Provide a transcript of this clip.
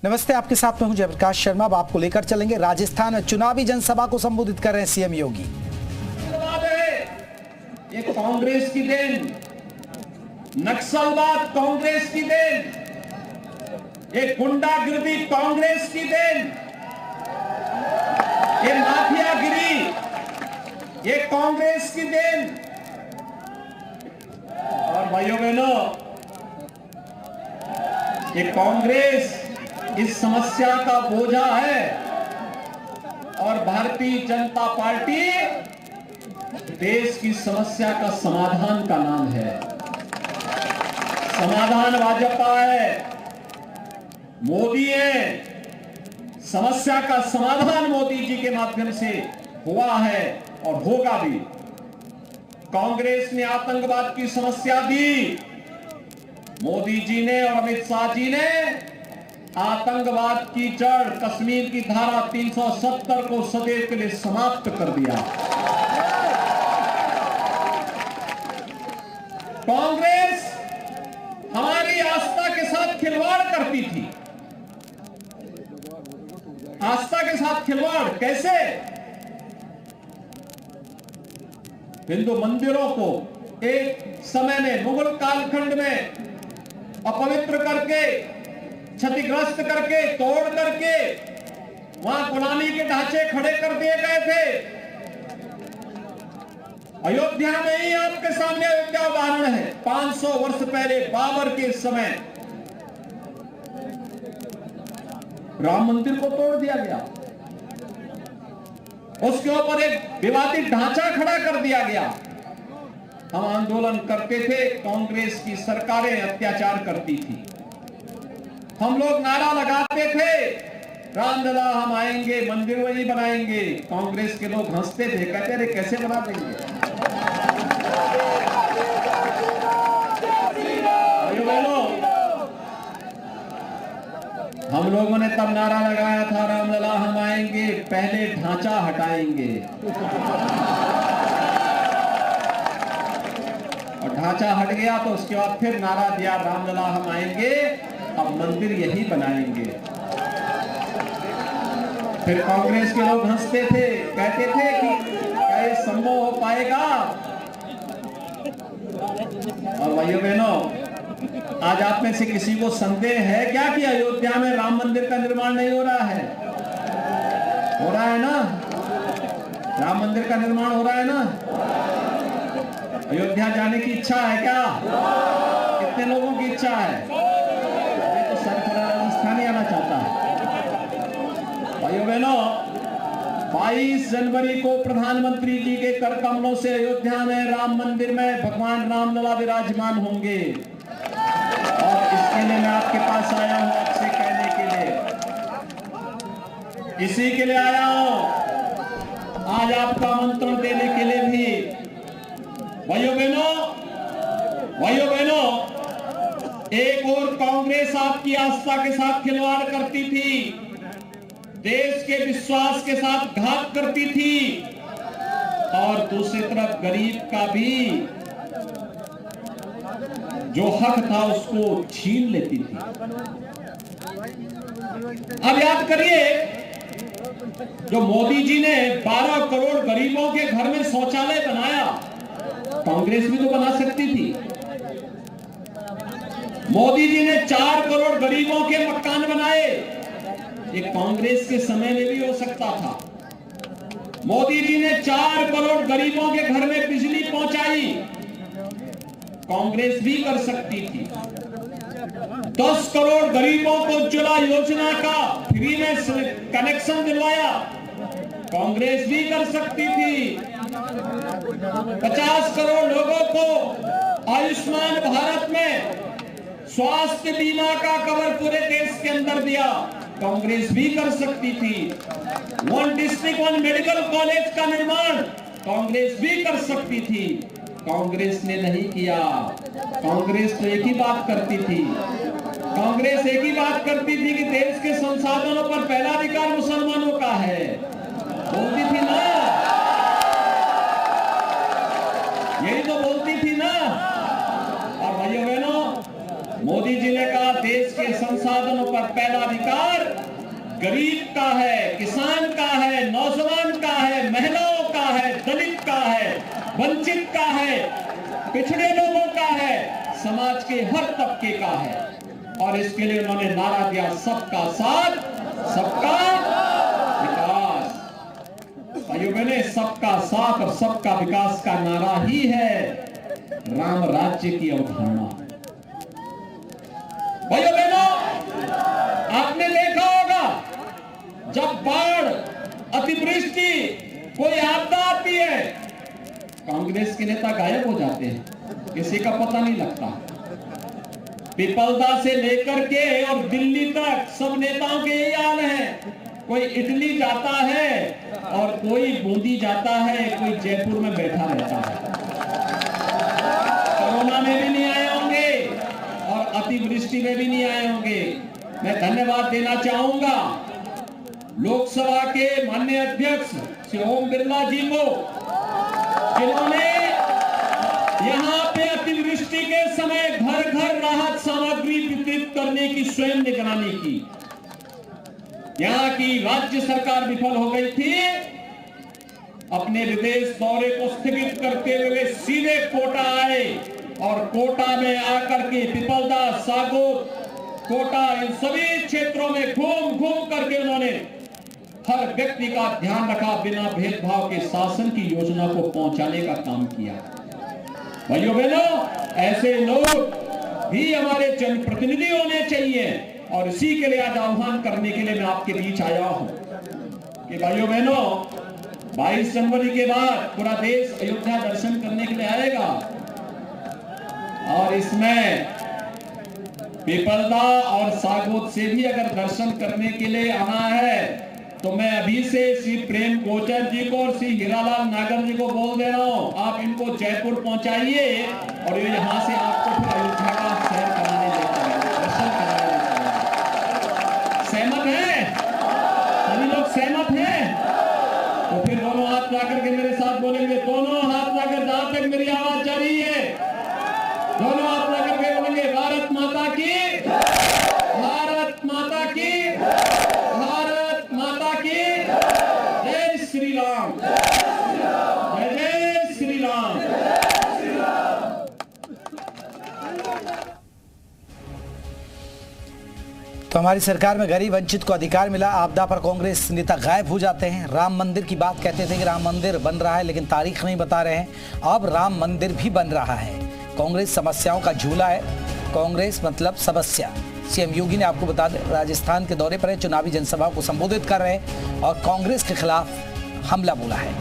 नमस्ते, आपके साथ मैं हूं जयप्रकाश शर्मा। अब आपको लेकर चलेंगे राजस्थान में चुनावी जनसभा को संबोधित कर रहे हैं सीएम योगी। ये कांग्रेस की देन, नक्सलवाद कांग्रेस की देन, ये गुंडागिरी कांग्रेस की देन, ये माफियागिरी ये कांग्रेस की देन। और भाइयों बहनों, ये कांग्रेस इस समस्या का बोझा है और भारतीय जनता पार्टी देश की समस्या का समाधान का नाम है। समाधान भाजपा है, मोदी है। समस्या का समाधान मोदी जी के माध्यम से हुआ है और होगा भी। कांग्रेस ने आतंकवाद की समस्या दी, मोदी जी ने और अमित शाह जी ने आतंकवाद की जड़ कश्मीर की धारा 370 को सदैव के लिए समाप्त कर दिया। कांग्रेस हमारी आस्था के साथ खिलवाड़ करती थी। आस्था के साथ खिलवाड़ कैसे? हिंदू मंदिरों को एक समय में मुगल कालखंड में अपवित्र करके, क्षतिग्रस्त करके, तोड़ करके वहां गुलामी के ढांचे खड़े कर दिए गए थे। अयोध्या में ही आपके सामने अयोध्या उदाहरण है। 500 वर्ष पहले बाबर के समय राम मंदिर को तोड़ दिया गया, उसके ऊपर एक विवादित ढांचा खड़ा कर दिया गया। हम आंदोलन करते थे, कांग्रेस की सरकारें अत्याचार करती थी। हम लोग नारा लगाते थे, रामलला हम आएंगे, मंदिर वही बनाएंगे। कांग्रेस के लोग हंसते थे, कहते थे कैसे बना देंगे। हम लोगों ने तब नारा लगाया था, रामलला हम आएंगे, पहले ढांचा हटाएंगे। और ढांचा हट गया तो उसके बाद फिर नारा दिया, रामलला हम आएंगे, अब मंदिर यही बनाएंगे। फिर कांग्रेस के लोग हंसते थे, कहते थे कि क्या ये संभव हो पाएगा। और भाइयों बहनों, आज आप में से किसी को संदेह है क्या कि अयोध्या में राम मंदिर का निर्माण नहीं हो रहा है? हो रहा है ना? राम मंदिर का निर्माण हो रहा है ना? अयोध्या जाने की इच्छा है क्या? कितने लोगों की इच्छा है? ये तो सरफराज राजस्थान ही आना चाहता है। भाइयों बहनों, 22 जनवरी को प्रधानमंत्री जी के कर कमलों से अयोध्या में राम मंदिर में भगवान रामलला विराजमान होंगे। और इसके लिए मैं आपके पास आया हूं, आपसे कहने के लिए, इसी के लिए आया हूं, आज आपका आमंत्रण देने के लिए भी। भाइयों बहनों, एक और कांग्रेस आपकी आस्था के साथ खिलवाड़ करती थी, देश के विश्वास के साथ घात करती थी, और दूसरी तरफ गरीब का भी जो हक था उसको छीन लेती थी। अब याद करिए, जो मोदी जी ने 12 करोड़ गरीबों के घर में शौचालय बनाया, कांग्रेस भी तो बना सकती थी। मोदी जी ने 4 करोड़ गरीबों के मकान बनाए, ये कांग्रेस के समय में भी हो सकता था। मोदी जी ने 4 करोड़ गरीबों के घर में बिजली पहुंचाई, कांग्रेस भी कर सकती थी। 10 करोड़ गरीबों को उज्ज्वला योजना का फ्री में कनेक्शन दिलवाया, कांग्रेस भी कर सकती थी। 50 करोड़ लोगों को आयुष्मान भारत में स्वास्थ्य बीमा का कवर पूरे देश के अंदर दिया, कांग्रेस भी कर सकती थी। 1 डिस्ट्रिक्ट 1 मेडिकल कॉलेज का निर्माण कांग्रेस भी कर सकती थी, कांग्रेस ने नहीं किया। कांग्रेस तो एक ही बात करती थी, कांग्रेस एक ही बात करती थी कि देश के संसाधनों पर पहला अधिकार मुसलमानों का है, बोलती थी ना, यही तो बोलती थी ना। और भाइयों बहनों, मोदी जी ने कहा देश के संसाधनों पर पहला अधिकार गरीब का है, किसान का है, नौजवान का है, महिलाओं का है, दलित का है, वंचित का है, पिछड़े लोगों का है, समाज के हर तबके का है। और इसके लिए उन्होंने नारा दिया सबका साथ, सबका विकास। भाइयों बहनों, सबका साथ और सबका विकास का नारा ही है राम राज्य की अवधारणा। भाइयों बहनों, आपने देखा होगा जब बाढ़, अतिवृष्टि, कोई आपदा आती है, कांग्रेस के नेता गायब हो जाते हैं, किसी का पता नहीं लगता। पिपलदा से लेकर के और दिल्ली तक सब नेताओं के यही हाल है। कोई इटली जाता है और कोई बूंदी जाता है, कोई जयपुर में बैठा रहता है। कोरोना में भी नहीं आए होंगे और अतिवृष्टि में भी नहीं आए होंगे। मैं धन्यवाद देना चाहूंगा लोकसभा के माननीय अध्यक्ष श्री ओम बिरला जी को, जिन्होंने यहां पे अतिवृष्टि के समय घर घर राहत सामग्री वितरित करने की स्वयं निगरानी की। यहां की राज्य सरकार विफल हो गई थी, अपने विदेश दौरे को स्थगित करते हुए सीधे कोटा आए और कोटा में आकर के पिपलदा, सागोत, कोटा, इन सभी क्षेत्रों में घूम घूम करके उन्होंने हर व्यक्ति का ध्यान रखा, बिना भेदभाव के शासन की योजना को पहुंचाने का काम किया। भाइयों बहनों, ऐसे लोग भी हमारे जनप्रतिनिधि होने चाहिए और इसी के लिए आज आह्वान करने के लिए मैं आपके बीच आया हूं कि भाइयों बहनों, 22 जनवरी के बाद पूरा देश अयोध्या दर्शन करने के लिए आएगा और इसमें पिपलदा और सागोत से भी अगर दर्शन करने के लिए आना है तो मैं अभी से श्री प्रेम गोचर जी को और श्री हीरालाल नागर जी को बोल दे रहा हूं, आप इनको जयपुर पहुंचाइए और ये यहां से आपको फिर अयोध्या का सैर कराने लेकर आएंगे, दर्शन कराने लेकर आएंगे। सहमत है? सभी लोग सहमत हैं? तो फिर दोनों हाथ लाकर के मेरे साथ बोलेंगे, दोनों हाथ लाकर, जहां तक मेरी आवाज जा रही है, दोनों हाथ लाकर के बोलेंगे भारत माता की, भारत माता की, भारत माता की, जय श्री राम, जय जय श्री राम। तो हमारी सरकार में गरीब वंचित को अधिकार मिला, आपदा पर कांग्रेस नेता गायब हो जाते हैं। राम मंदिर की बात कहते थे कि राम मंदिर बन रहा है, लेकिन तारीख नहीं बता रहे हैं। अब राम मंदिर भी बन रहा है। कांग्रेस समस्याओं का झूला है, कांग्रेस मतलब समस्या। सीएम योगी ने आपको बता दें राजस्थान के दौरे पर है, चुनावी जनसभा को संबोधित कर रहे हैं और कांग्रेस के खिलाफ हमला बोला है।